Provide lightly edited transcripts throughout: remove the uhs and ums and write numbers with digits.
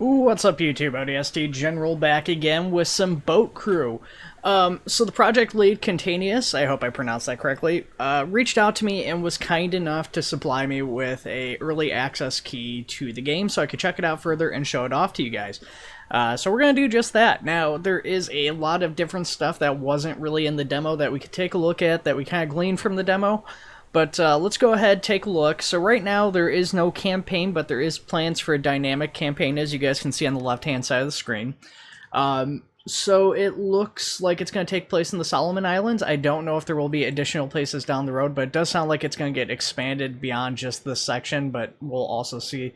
Ooh, what's up YouTube? ODST General back again with some boat crew. So the project lead, Contaneous, I hope I pronounced that correctly, reached out to me and was kind enough to supply me with a early access key to the game so I could check it out further and show it off to you guys. So we're going to do just that. Now, there is a lot of different stuff that wasn't really in the demo that we could take a look at that we kind of gleaned from the demo. But let's go ahead, take a look. So right now there is no campaign, but there is plans for a dynamic campaign, as you guys can see on the left-hand side of the screen. So it looks like it's going to take place in the Solomon Islands. I don't know if there will be additional places down the road, but it does sound like it's going to get expanded beyond just this section, but we'll also see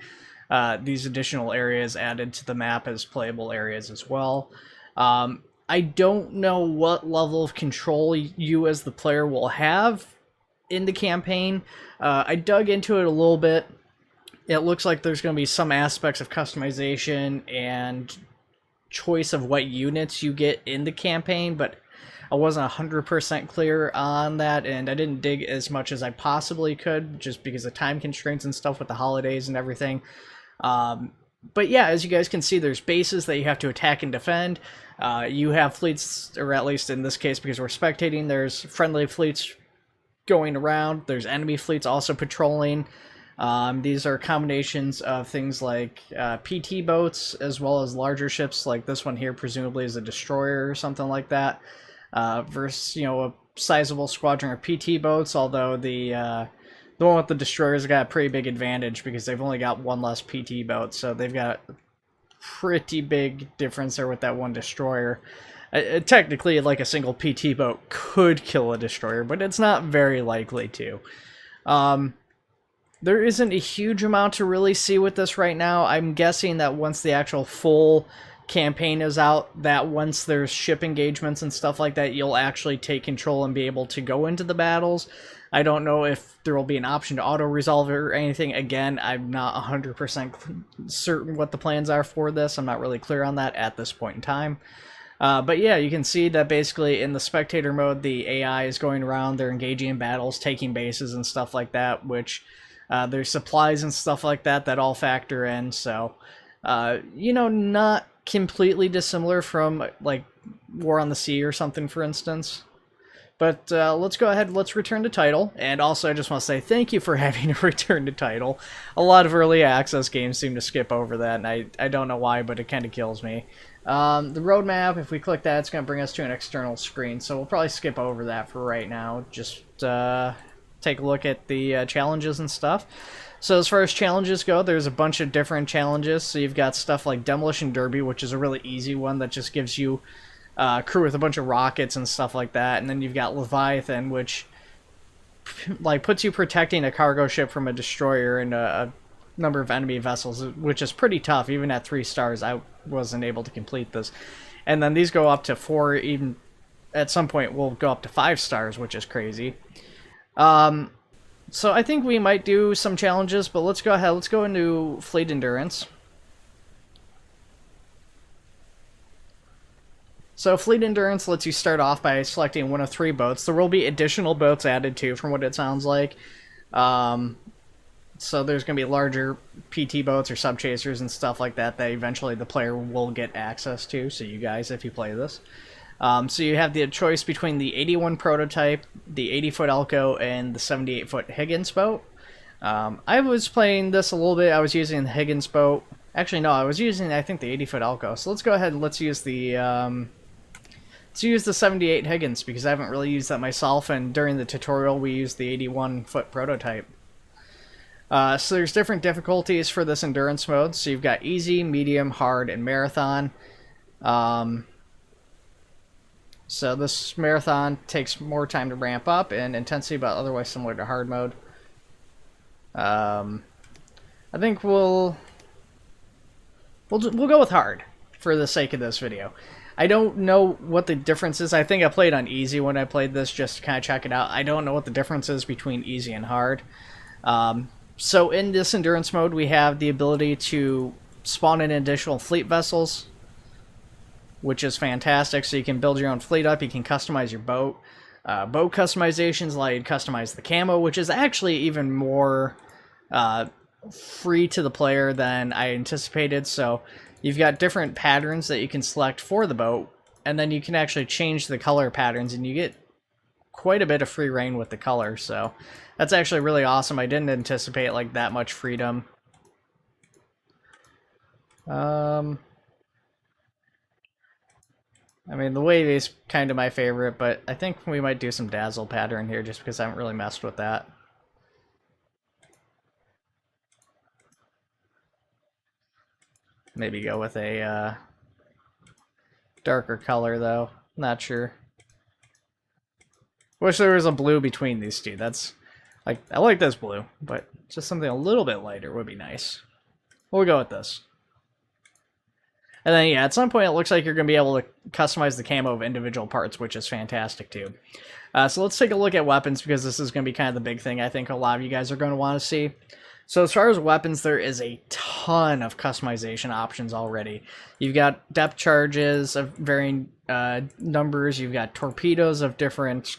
these additional areas added to the map as playable areas as well. I don't know what level of control you as the player will have in the campaign. I dug into it a little bit. It looks like there's going to be some aspects of customization and choice of what units you get in the campaign, but I wasn't 100% clear on that, and I didn't dig as much as I possibly could just because of time constraints and stuff with the holidays and everything. But yeah, as you guys can see, there's bases that you have to attack and defend. You have fleets, or at least in this case because we're spectating, there's friendly fleets going around. There's enemy fleets also patrolling. These are combinations of things like PT boats as well as larger ships like this one here, presumably is a destroyer or something like that, versus, you know, a sizable squadron of PT boats, although the one with the destroyers got a pretty big advantage because they've only got one less PT boat, so they've got a pretty big difference there with that one destroyer. Technically, like a single PT boat could kill a destroyer, but it's not very likely to. There isn't a huge amount to really see with this right now. I'm guessing that once the actual full campaign is out, that once there's ship engagements and stuff like that, you'll actually take control and be able to go into the battles. I don't know if there will be an option to auto-resolve or anything. Again, I'm not 100% certain what the plans are for this. I'm not really clear on that at this point in time. But yeah, you can see that basically in the spectator mode, the AI is going around, they're engaging in battles, taking bases and stuff like that, which there's supplies and stuff like that that all factor in. So, you know, not completely dissimilar from like War on the Sea or something, for instance. But let's go ahead, let's return to title. And also I just want to say thank you for having to return to title. A lot of early access games seem to skip over that, and I don't know why, but it kind of kills me. The roadmap, if we click that, it's going to bring us to an external screen, so we'll probably skip over that for right now. Just take a look at the challenges and stuff. So as far as challenges go, there's a bunch of different challenges. So you've got stuff like Demolition Derby, which is a really easy one that just gives you crew with a bunch of rockets and stuff like that. And then you've got Leviathan, which like puts you protecting a cargo ship from a destroyer and a number of enemy vessels, which is pretty tough. Even at 3 stars, I wasn't able to complete this. And then these go up to 4, even at some point will go up to 5 stars, which is crazy. So I think we might do some challenges, but let's go ahead. Let's go into Fleet Endurance. So Fleet Endurance lets you start off by selecting one of 3 boats. There will be additional boats added too, from what it sounds like. So there's going to be larger PT boats or sub-chasers and stuff like that that eventually the player will get access to, so you guys, if you play this. So you have the choice between the 81 prototype, the 80-foot Elko, and the 78-foot Higgins boat. I was playing this a little bit. I was using the Higgins boat. Actually, no, I was using, I think, the 80-foot Elko. So let's go ahead and let's use the 78 Higgins, because I haven't really used that myself, and during the tutorial we used the 81-foot prototype. So there's different difficulties for this endurance mode. So you've got easy, medium, hard, and marathon. So this marathon takes more time to ramp up in intensity, but otherwise similar to hard mode. I think we'll go with hard for the sake of this video. I don't know what the difference is. I think I played on easy when I played this just to kind of check it out. I don't know what the difference is between easy and hard. So in this endurance mode, we have the ability to spawn in additional fleet vessels, which is fantastic. So you can build your own fleet up, you can customize your boat. Boat customizations allow you to customize the camo, which is actually even more free to the player than I anticipated. So you've got different patterns that you can select for the boat, and then you can actually change the color patterns, and you get quite a bit of free reign with the color. So that's actually really awesome. I didn't anticipate like that much freedom. I mean, the wave is kind of my favorite, but I think we might do some dazzle pattern here just because I haven't really messed with that. Maybe go with a darker color, though. Not sure. Wish there was a blue between these two. That's like, I like this blue, but just something a little bit lighter would be nice. We'll go with this. And then, yeah, at some point it looks like you're going to be able to customize the camo of individual parts, which is fantastic, too. So let's take a look at weapons, because this is going to be kind of the big thing I think a lot of you guys are going to want to see. So as far as weapons, there is a ton of customization options already. You've got depth charges of varying numbers. You've got torpedoes of different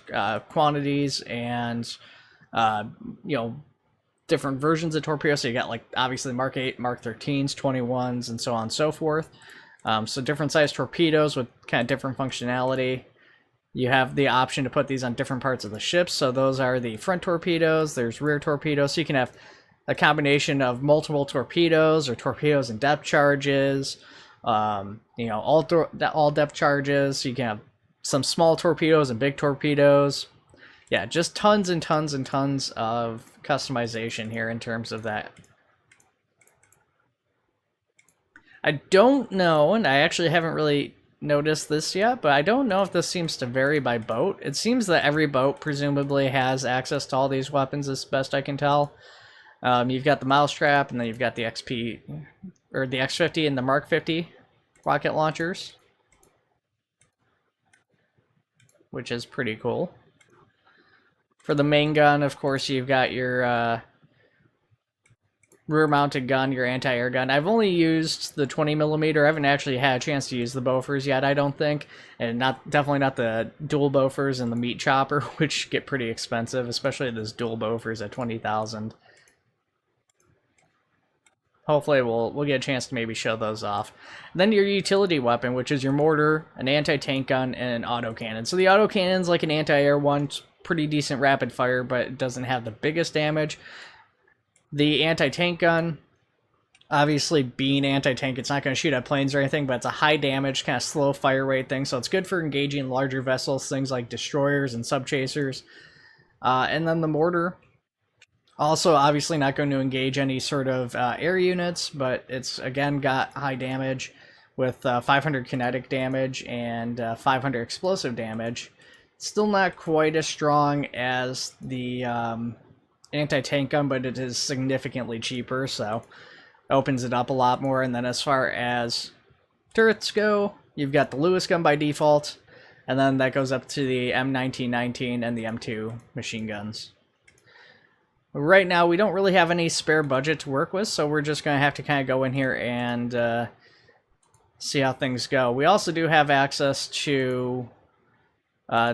quantities and, you know, different versions of torpedoes. So you got, like, obviously Mark 8, Mark 13s, 21s, and so on and so forth. So different size torpedoes with kind of different functionality. You have the option to put these on different parts of the ship. So those are the front torpedoes. There's rear torpedoes. So you can have a combination of multiple torpedoes or torpedoes and depth charges. You know, all depth charges. So you can have some small torpedoes and big torpedoes. Yeah, just tons and tons and tons of customization here in terms of that. I don't know, and I actually haven't really noticed this yet, but I don't know if this seems to vary by boat. It seems that every boat presumably has access to all these weapons, as best I can tell. You've got the mousetrap, and then you've got the XP, or the X50 and the Mark 50 rocket launchers, which is pretty cool. For the main gun, of course, you've got your rear-mounted gun, your anti-air gun. I've only used the 20mm. I haven't actually had a chance to use the Bofors yet, I don't think. And definitely not the dual Bofors and the meat chopper, which get pretty expensive, especially those dual Bofors at 20,000. Hopefully we'll get a chance to maybe show those off. And then your utility weapon, which is your mortar, an anti-tank gun, and an autocannon. So the autocannon's like an anti-air one, pretty decent rapid fire, but it doesn't have the biggest damage. The anti-tank gun, obviously being anti-tank, it's not going to shoot at planes or anything, but it's a high damage, kind of slow fire rate thing, so it's good for engaging larger vessels, things like destroyers and subchasers. And then the mortar, also obviously not going to engage any sort of air units, but it's again got high damage with 500 kinetic damage and 500 explosive damage. Still not quite as strong as the anti-tank gun, but it is significantly cheaper, so opens it up a lot more. And then as far as turrets go, you've got the Lewis gun by default, and then that goes up to the M1919 and the M2 machine guns. Right now, we don't really have any spare budget to work with, so we're just going to have to kind of go in here and see how things go. We also do have access to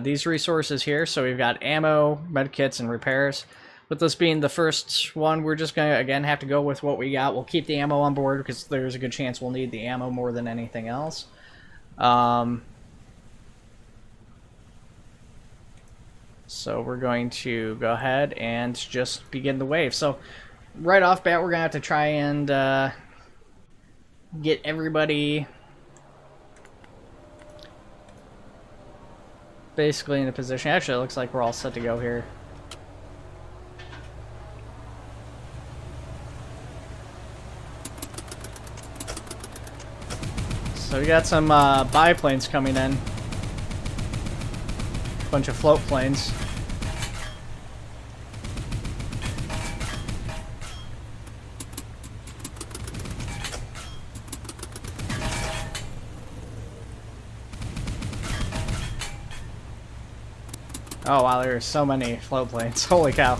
these resources here, so we've got ammo, medkits, and repairs. With this being the first one, we're just going to, again, have to go with what we got. We'll keep the ammo on board because there's a good chance we'll need the ammo more than anything else. So we're going to go ahead and just begin the wave. So right off bat, we're going to have to try and get everybody basically in a position. Actually, it looks like we're all set to go here. So we got some biplanes coming in. Bunch of float planes. Oh wow, there's so many float planes. Holy cow.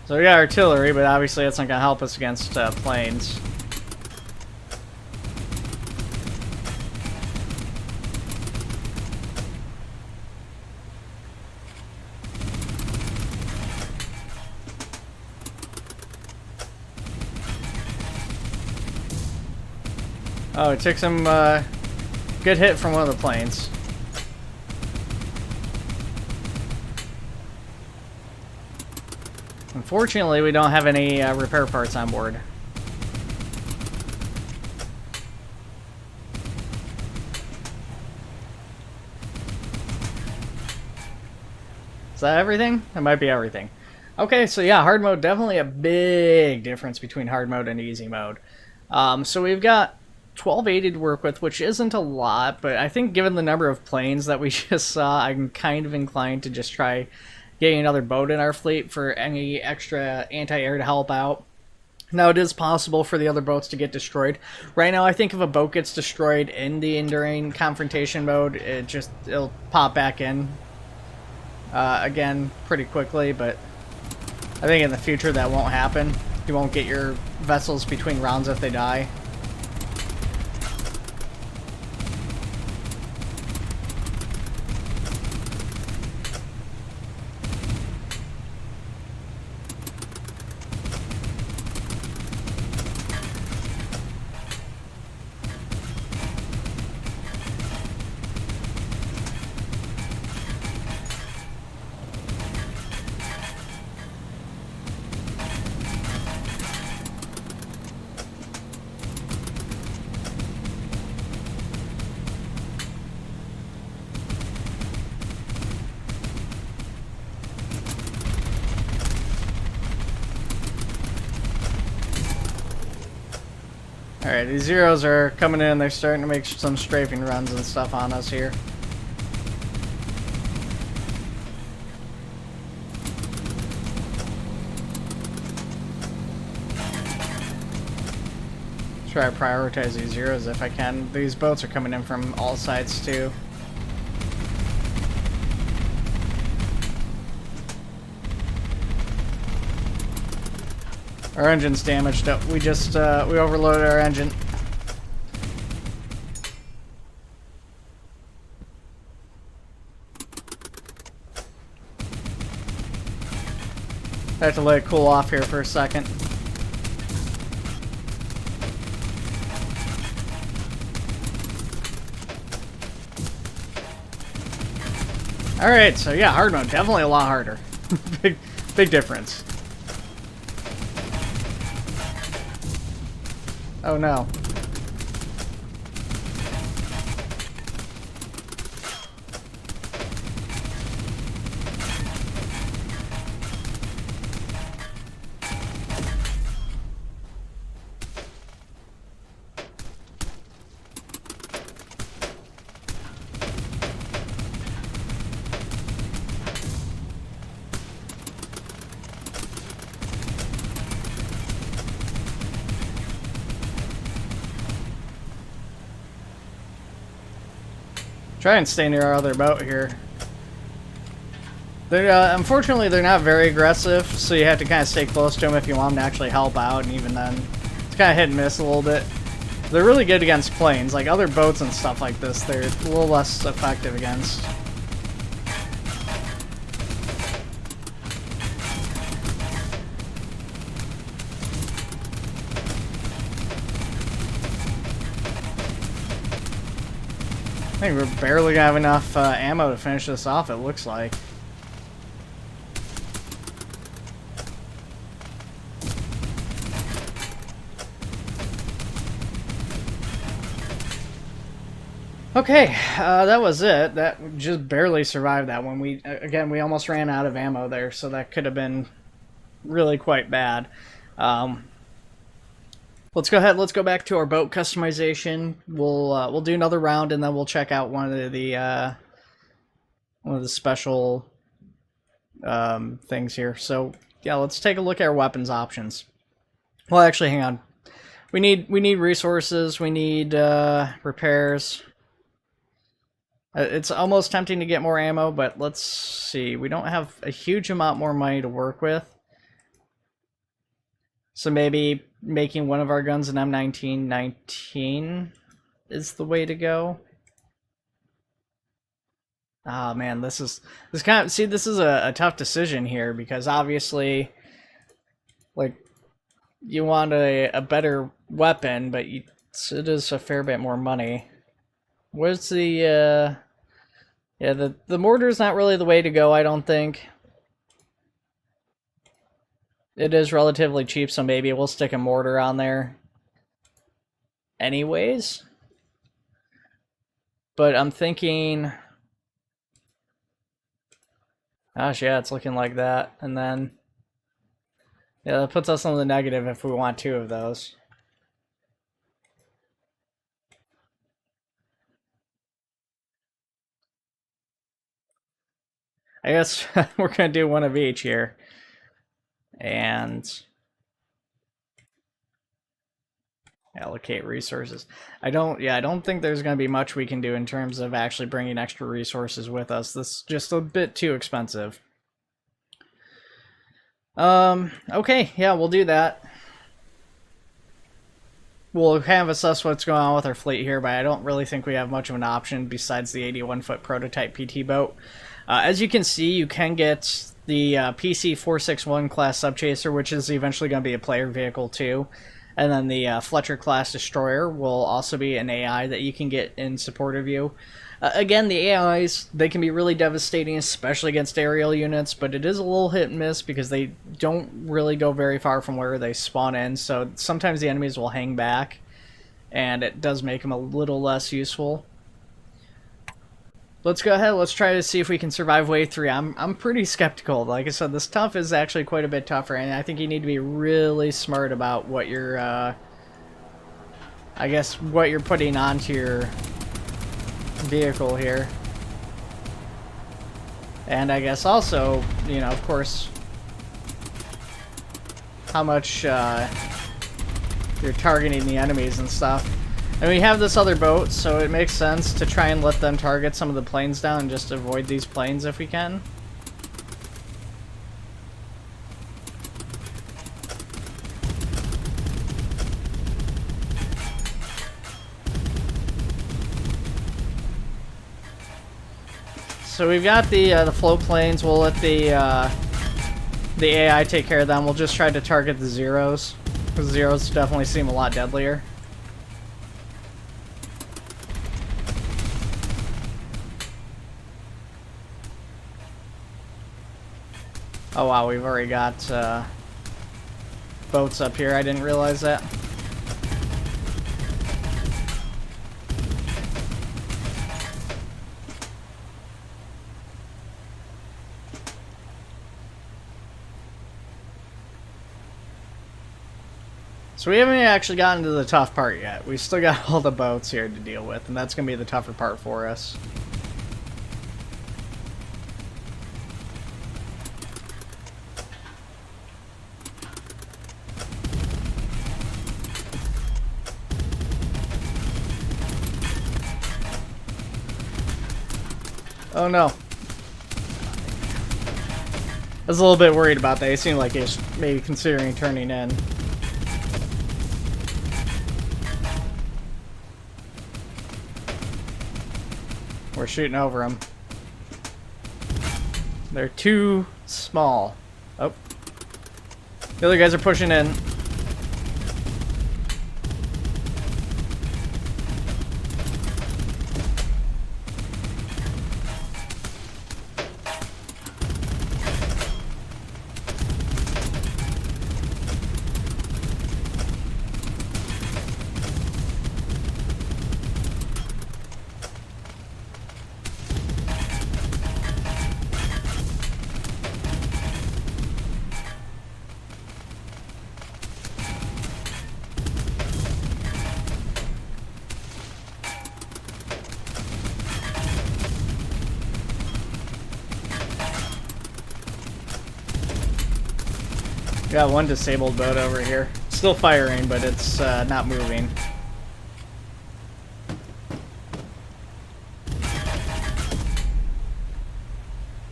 So we got artillery, but obviously that's not going to help us against planes. Oh, it took some good hit from one of the planes. Unfortunately, we don't have any repair parts on board. Is that everything? That might be everything. Okay, so yeah, hard mode, definitely a big difference between hard mode and easy mode. So we've got 1280 to work with, which isn't a lot, but I think given the number of planes that we just saw, I'm kind of inclined to just try getting another boat in our fleet for any extra anti-air to help out. Now, it is possible for the other boats to get destroyed. Right now, I think if a boat gets destroyed in the Enduring confrontation mode, it'll pop back in again pretty quickly, but I think in the future that won't happen. You won't get your vessels between rounds if they die. Alright, these Zeros are coming in. They're starting to make some strafing runs and stuff on us here. Try to prioritize these Zeros if I can. These boats are coming in from all sides too. Our engine's damaged. We just, we overloaded our engine. I have to let it cool off here for a second. Alright, so yeah, hard mode, definitely a lot harder. big difference. Oh no. Try and stay near our other boat here. Unfortunately, they're not very aggressive, so you have to kind of stay close to them if you want them to actually help out, and even then, it's kind of hit and miss a little bit. They're really good against planes. Like other boats and stuff like this, they're a little less effective against. I think we're barely gonna have enough ammo to finish this off, it looks like. Okay, that was it. That just barely survived that one. Again, we almost ran out of ammo there, so that could have been really quite bad. Let's go ahead. Let's go back to our boat customization. We'll do another round, and then we'll check out one of the special things here. So yeah, let's take a look at our weapons options. Well, actually, hang on. We need resources. We need repairs. It's almost tempting to get more ammo, but let's see. We don't have a huge amount more money to work with. So maybe making one of our guns an M1919 is the way to go. Ah, man, this is a tough decision here, because obviously, like, you want a better weapon, but you It is a fair bit more money. Where's the, yeah, the mortar's not really the way to go, I don't think. It is relatively cheap, so maybe we'll stick a mortar on there anyways. But I'm thinking... Gosh, yeah, it's looking like that. And then... Yeah, that puts us on the negative if we want 2 of those. I guess we're going to do 1 of each here. And... allocate resources. I don't think there's going to be much we can do in terms of actually bringing extra resources with us. This is just a bit too expensive. Okay, yeah, we'll do that. We'll kind of assess what's going on with our fleet here, but I don't really think we have much of an option besides the 81-foot prototype PT boat. As you can see, you can get the PC-461 class subchaser, which is eventually going to be a player vehicle too. And then the Fletcher class destroyer will also be an AI that you can get in support of you. Again, the AIs, they can be really devastating, especially against aerial units, but it is a little hit and miss because they don't really go very far from where they spawn in, so sometimes the enemies will hang back, and it does make them a little less useful. Let's go ahead, let's try to see if we can survive wave 3. I'm pretty skeptical. Like I said, this tough is actually quite a bit tougher, and I think you need to be really smart about what you're, I guess, what you're putting onto your vehicle here. And I guess also, you know, of course, how much you're targeting the enemies and stuff. And we have this other boat, so it makes sense to try and let them target some of the planes down and just avoid these planes if we can. So we've got the float planes. We'll let the AI take care of them. We'll just try to target the Zeros, because Zeros definitely seem a lot deadlier. Oh wow, we've already got boats up here. I didn't realize that. So we haven't actually gotten to the tough part yet. We still got all the boats here to deal with, and that's going to be the tougher part for us. Oh no. I was a little bit worried about that. It seemed like he was maybe considering turning in. We're shooting over them. They're too small. Oh. The other guys are pushing in. Got one disabled boat over here. Still firing, but it's not moving.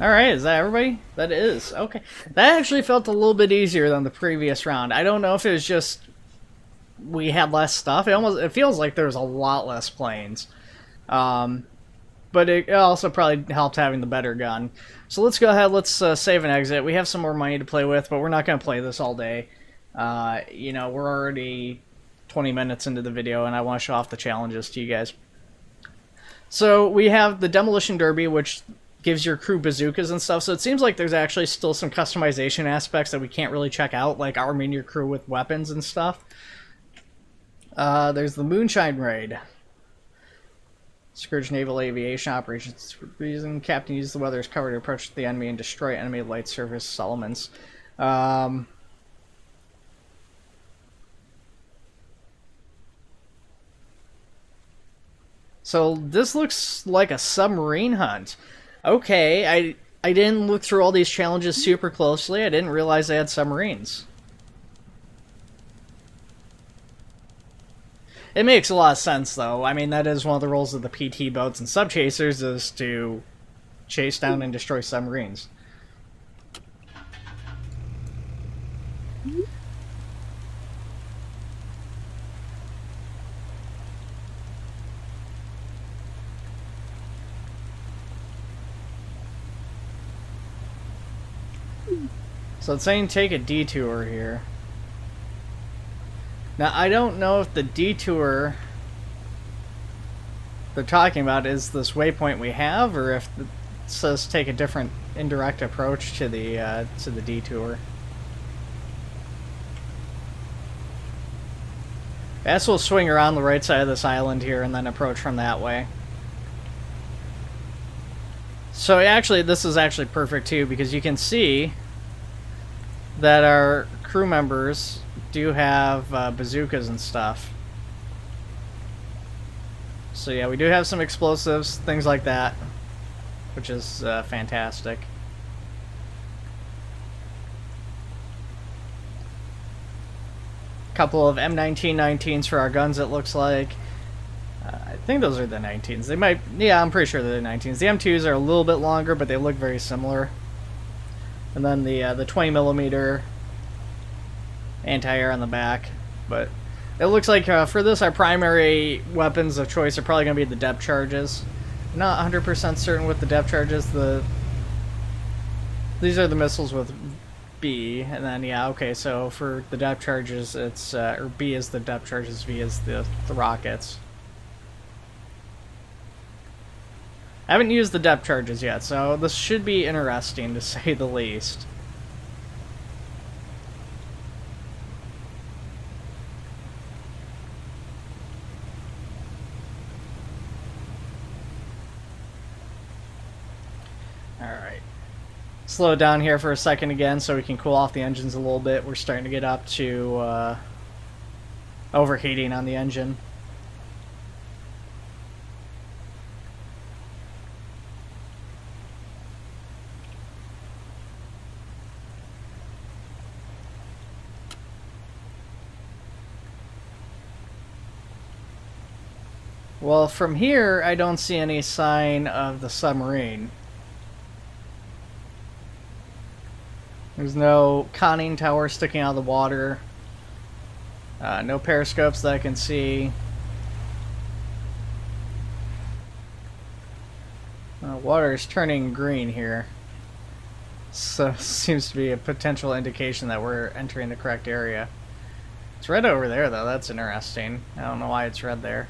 Alright, is that everybody? That is. Okay. That actually felt a little bit easier than the previous round. I don't know if it was just we had less stuff. It feels like there was a lot less planes. But it also probably helped having the better gun. So let's go ahead, let's save and exit. We have some more money to play with, but we're not going to play this all day. You know, we're already 20 minutes into the video and I want to show off the challenges to you guys. So we have the Demolition Derby, which gives your crew bazookas and stuff, so it seems like there's actually still some customization aspects that we can't really check out, like arming your crew with weapons and stuff. There's the Moonshine Raid. Scourge Naval Aviation Operations. Reason Captain uses the weather as cover to approach the enemy and destroy enemy light surface settlements. So this looks like a submarine hunt. Okay, I didn't look through all these challenges super closely. I didn't realize they had submarines. It makes a lot of sense, though. I mean, that is one of the roles of the PT boats and subchasers, is to chase down and destroy submarines. So it's saying take a detour here. Now, I don't know if the detour they're talking about is this waypoint we have, or if it says take a different indirect approach to the detour. I guess we'll swing around the right side of this island here and then approach from that way. So actually, this is actually perfect too, because you can see that our crew members do have bazookas and stuff. So yeah, we do have some explosives, things like that, which is fantastic. Couple of M1919s for our guns, it looks like. I think those are the 19s. They might, yeah, I'm pretty sure they're the 19s. The M2s are a little bit longer, but they look very similar. And then the 20mm anti-air on the back. But it looks like for this, our primary weapons of choice are probably going to be the depth charges. I'm not 100% certain with the depth charges. These are the missiles with B, and then yeah, okay. So for the depth charges, it's or B is the depth charges, V is the rockets. I haven't used the depth charges yet, so this should be interesting to say the least. Alright. Slow it down here for a second again so we can cool off the engines a little bit. We're starting to get up to overheating on the engine. Well, from here, I don't see any sign of the submarine. There's no conning tower sticking out of the water. No periscopes that I can see. Water is turning green here. So, seems to be a potential indication that we're entering the correct area. It's red over there, though. That's interesting. I don't know why it's red there.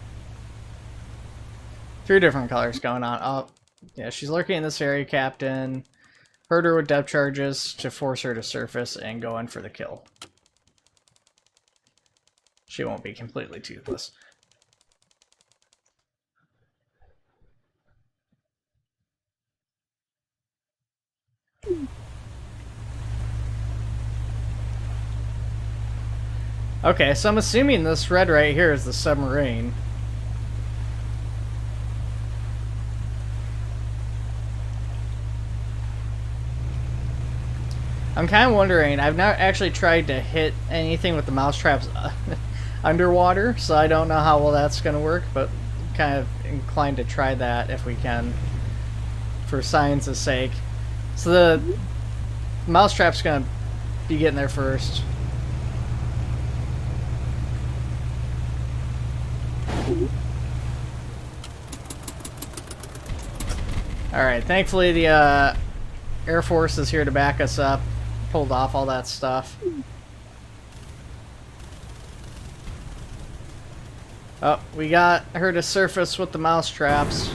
Three different colors going on. Oh, yeah, she's lurking in this area, Captain. Hurt her with depth charges to force her to surface and go in for the kill. She won't be completely toothless. Okay, so I'm assuming this red right here is the submarine. I'm kind of wondering, I've not actually tried to hit anything with the mousetraps underwater, so I don't know how well that's going to work, but I'm kind of inclined to try that if we can, for science's sake. So the mousetrap's going to be getting there first. Alright, thankfully the Air Force is here to back us up. Pulled off all that stuff. Oh, we got her to surface with the mouse traps.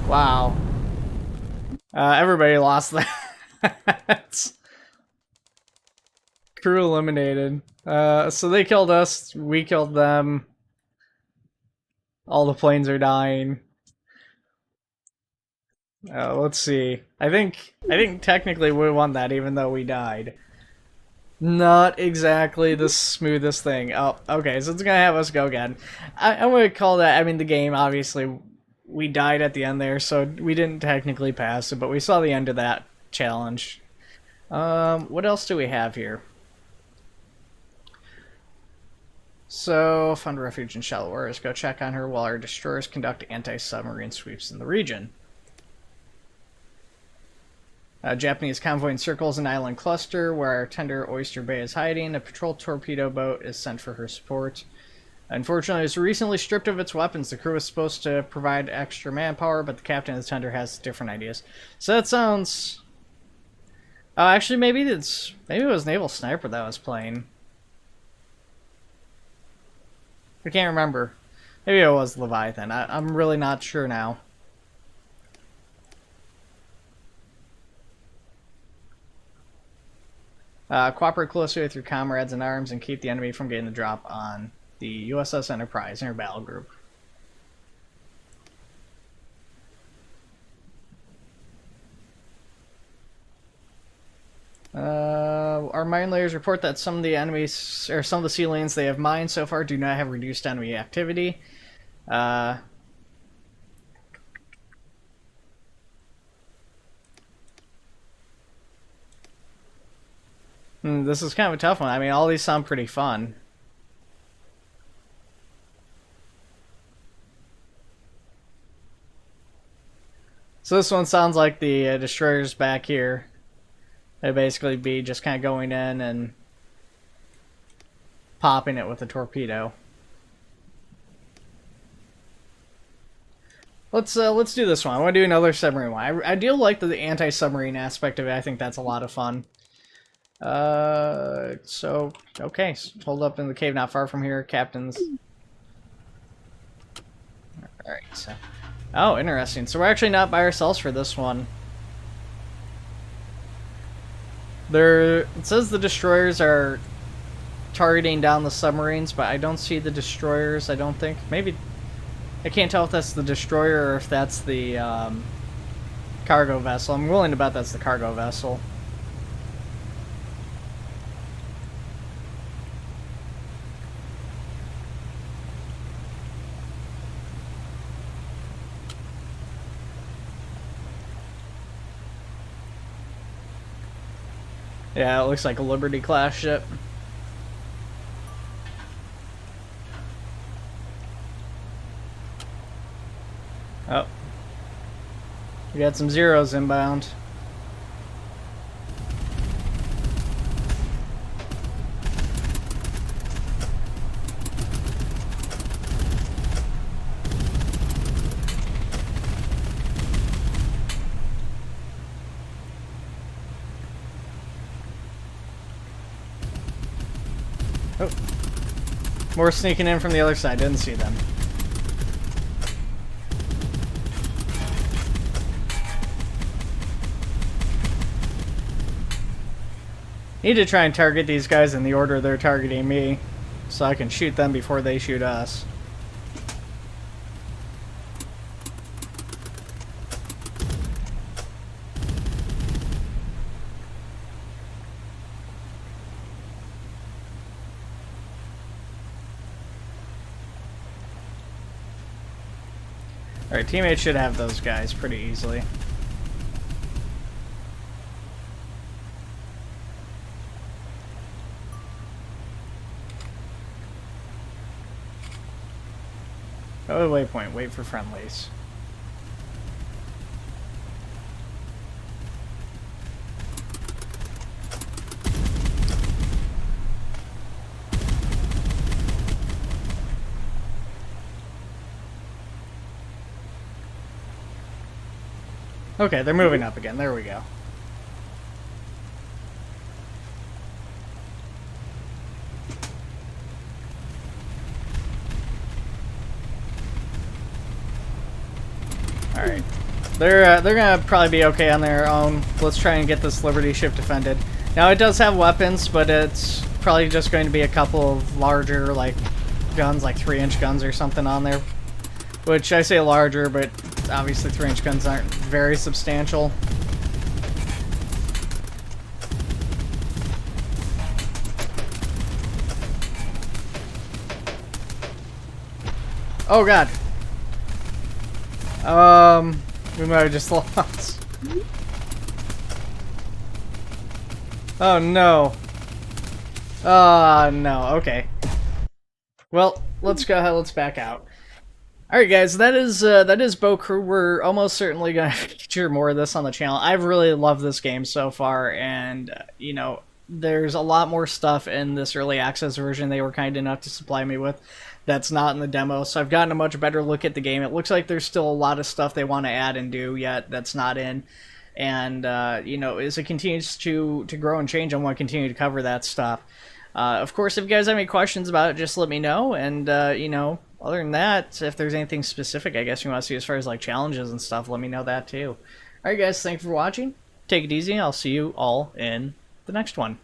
Wow. Everybody lost that. Crew eliminated. So they killed us, we killed them. All the planes are dying. Let's see. I think technically we won that even though we died. Not exactly the smoothest thing. Oh, okay, so it's gonna have us go again. I'm gonna call that, I mean, the game, obviously, we died at the end there, so we didn't technically pass it, but we saw the end of that challenge. What else do we have here? So, found refuge in shallow waters. Go check on her while our destroyers conduct anti-submarine sweeps in the region. Japanese convoy encircles an island cluster where our tender Oyster Bay is hiding. A patrol torpedo boat is sent for her support. Unfortunately, it was recently stripped of its weapons. The crew was supposed to provide extra manpower, but the captain of the tender has different ideas. So that sounds... actually, maybe it was Naval Sniper that was playing. I can't remember. Maybe it was Leviathan. I'm really not sure now. Cooperate closely with your comrades in arms and keep the enemy from getting the drop on the USS Enterprise in your battle group. Our mine layers report that some of the enemies, or some of the sea lanes they have mined so far do not have reduced enemy activity. This is kind of a tough one. I mean, all these sound pretty fun. So this one sounds like the destroyers back here. They'd basically be just kind of going in and popping it with a torpedo. Let's do this one. I want to do another submarine one. I do like the anti-submarine aspect of it. I think that's a lot of fun. So, okay. Hold up in the cave not far from here. Captain's... Alright, so... Oh, interesting. So we're actually not by ourselves for this one. It says the destroyers are targeting down the submarines, but I don't see the destroyers, I don't think. Maybe... I can't tell if that's the destroyer or if that's the cargo vessel. I'm willing to bet that's the cargo vessel. Yeah, it looks like a Liberty-class ship. Oh. We got some zeros inbound. Oh. More sneaking in from the other side. Didn't see them. Need to try and target these guys in the order they're targeting me, so I can shoot them before they shoot us. Alright, teammates should have those guys pretty easily. Oh, waypoint. Wait for friendlies. Okay, they're moving up again. There we go. Alright. They're gonna probably be okay on their own. Let's try and get this Liberty ship defended. Now, it does have weapons, but it's probably just going to be a couple of larger, like, guns, like 3-inch guns or something on there. Which, I say larger, but obviously 3-inch guns aren't very substantial. Oh god. We might have just lost. Oh no. Oh no, okay. Well, let's go ahead, let's back out. Alright guys, that is Boat Crew. We're almost certainly gonna feature more of this on the channel. I've really loved this game so far, and you know, there's a lot more stuff in this early access version they were kind enough to supply me with that's not in the demo, so I've gotten a much better look at the game. It looks like there's still a lot of stuff they want to add and do yet that's not in, and you know, as it continues to grow and change, I want to continue to cover that stuff. Of course, if you guys have any questions about it, just let me know, and you know, other than that, if there's anything specific I guess you want to see as far as like challenges and stuff, let me know that too. Alright guys, thanks for watching, take it easy, I'll see you all in the next one.